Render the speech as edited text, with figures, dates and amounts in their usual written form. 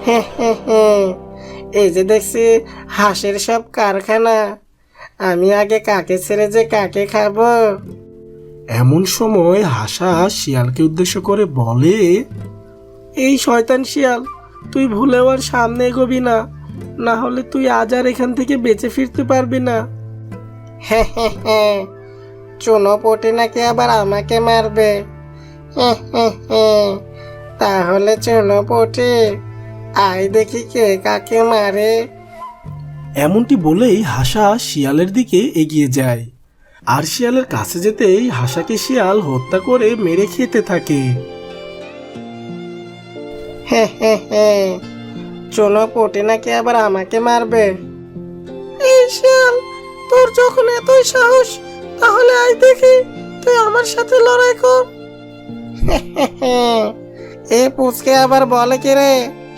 হে হে হে, এই যে দেখছি হাঁসের সব কারখানা, আমি আগে কাকে ছেড়ে যে কাকে খাবো। এমন সময় হাসা শিয়ালকে উদ্দেশ্য করে বলে, এই শয়তান শিয়াল, তুই ভুলেও আর সামনে এগোবি না, না হলে তুই আজ আর এখান থেকে বেঁচে ফিরতে পারবি না। হ্যাঁ হ্যাঁ হ্যাঁ, চুনো পটি নাকি আবার আমাকে মারবে। হ্যাঁ হ্যাঁ হ্যাঁ, তাহলে চুনো পটি, আয় দেখি কে কাকে মারে। এমনটি বলেই হাসা শিয়ালের দিকে এগিয়ে যায়। আর শিয়ালের কাছে যেতেই হাসাকে শিয়াল হত্যা করে মেরে খেতে থাকে। হ্যাঁ হ্যাঁ হ্যাঁ, চুনো পটি নাকি আবার আমাকে মারবে। এই শিয়াল, তোর যখন এতই সাহস, তাহলে আয় দেখি তুই আমার সাথে লড়াই কর। এ পুচকে আবার বলে কি রে,